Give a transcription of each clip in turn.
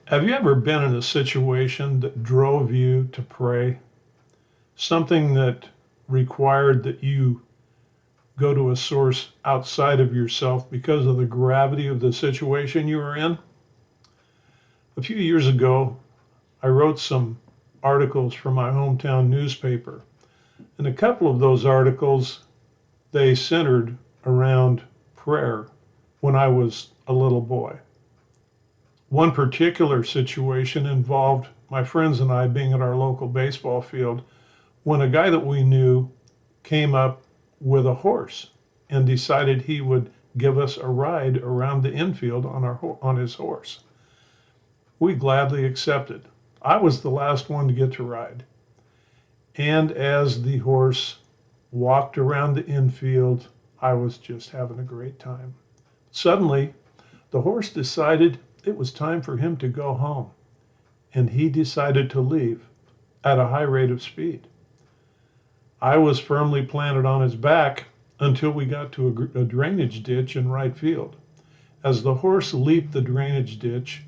Have you ever been in a situation that drove you to pray? Something that required that you go to a source outside of yourself because of the gravity of the situation you were in? A few years ago, I wrote some articles for my hometown newspaper, and a couple of those articles, they centered around prayer when I was a little boy. One particular situation involved my friends and I being at our local baseball field when a guy that we knew came up with a horse and decided he would give us a ride around the infield on his horse. We gladly accepted. I was the last one to get to ride. And as the horse walked around the infield, I was just having a great time. Suddenly, the horse decided it was time for him to go home, and he decided to leave at a high rate of speed. I was firmly planted on his back until we got to a drainage ditch in right field. As the horse leaped the drainage ditch,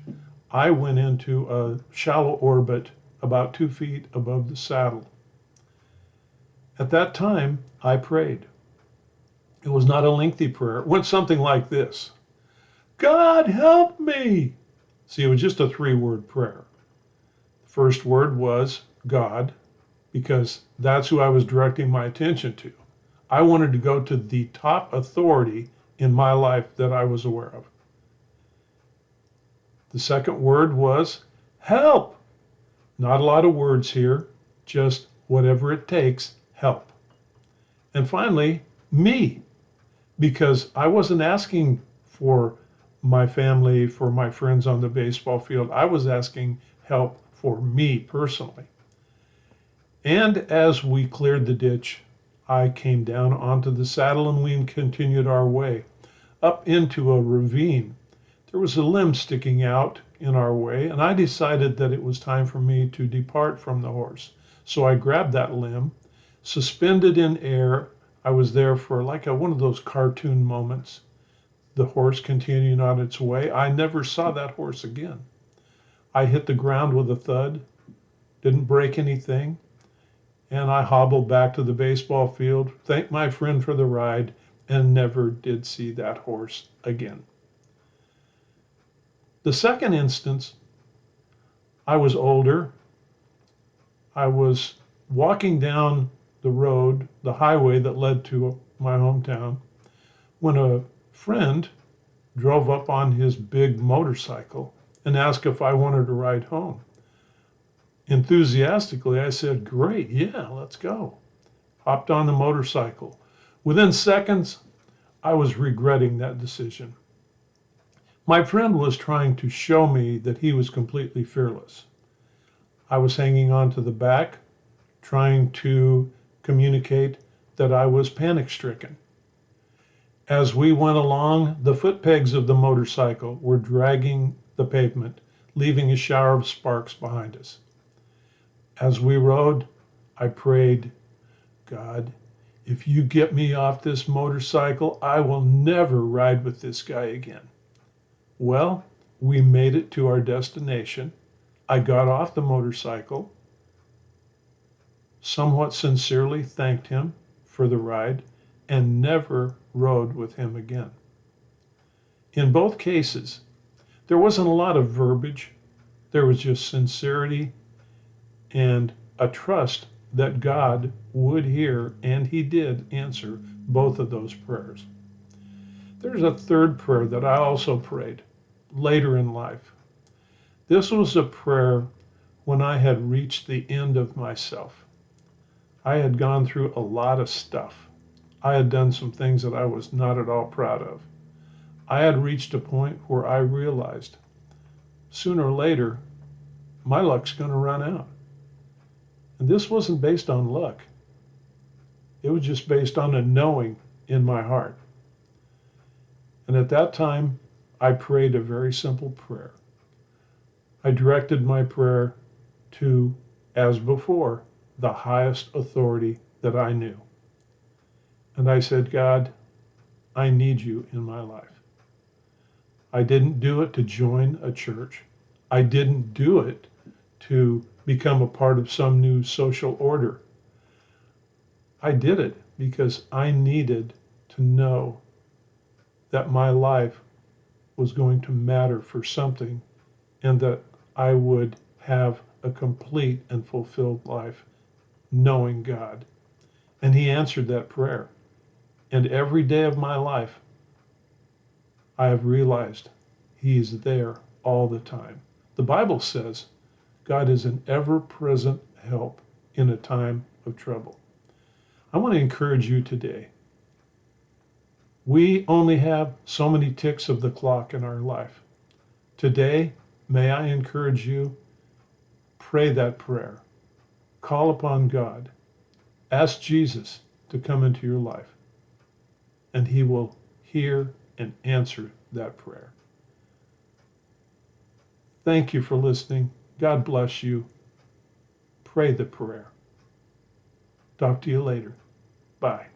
I went into a shallow orbit about 2 feet above the saddle. At that time, I prayed. It was not a lengthy prayer. It went something like this: God help me. See, it was just a 3-word prayer. The first word was God, because that's who I was directing my attention to. I wanted to go to the top authority in my life that I was aware of. The second word was help. Not a lot of words here, just whatever it takes, help. And finally, me, because I wasn't asking for my family, for my friends on the baseball field. I was asking help for me personally. And as we cleared the ditch, I came down onto the saddle and we continued our way up into a ravine. There was a limb sticking out in our way, and I decided that it was time for me to depart from the horse. So I grabbed that limb, suspended in air. I was there for like one of those cartoon moments. The horse continued on its way. I never saw that horse again. I hit the ground with a thud, didn't break anything, and I hobbled back to the baseball field, thanked my friend for the ride, and never did see that horse again. The second instance, I was older. I was walking down the road, the highway that led to my hometown, when a friend drove up on his big motorcycle and asked if I wanted to ride home. Enthusiastically, I said, great, yeah, let's go. Hopped on the motorcycle. Within seconds, I was regretting that decision. My friend was trying to show me that he was completely fearless. I was hanging on to the back, trying to communicate that I was panic stricken. As we went along, the foot pegs of the motorcycle were dragging the pavement, leaving a shower of sparks behind us. As we rode, I prayed, God, if you get me off this motorcycle, I will never ride with this guy again. Well, we made it to our destination. I got off the motorcycle, somewhat sincerely thanked him for the ride, and never rode with him again. In both cases, there wasn't a lot of verbiage. There was just sincerity and a trust that God would hear, and he did answer both of those prayers. There's a third prayer that I also prayed later in life. This was a prayer when I had reached the end of myself. I had gone through a lot of stuff. I had done some things that I was not at all proud of. I had reached a point where I realized sooner or later, my luck's going to run out. And this wasn't based on luck. It was just based on a knowing in my heart. And at that time, I prayed a very simple prayer. I directed my prayer to, as before, the highest authority that I knew. And I said, God, I need you in my life. I didn't do it to join a church. I didn't do it to become a part of some new social order. I did it because I needed to know that my life was going to matter for something and that I would have a complete and fulfilled life knowing God. And He answered that prayer. And every day of my life, I have realized He is there all the time. The Bible says God is an ever present help in a time of trouble. I want to encourage you today. We only have so many ticks of the clock in our life. Today, may I encourage you, pray that prayer. Call upon God. Ask Jesus to come into your life, and He will hear and answer that prayer. Thank you for listening. God bless you. Pray the prayer. Talk to you later. Bye.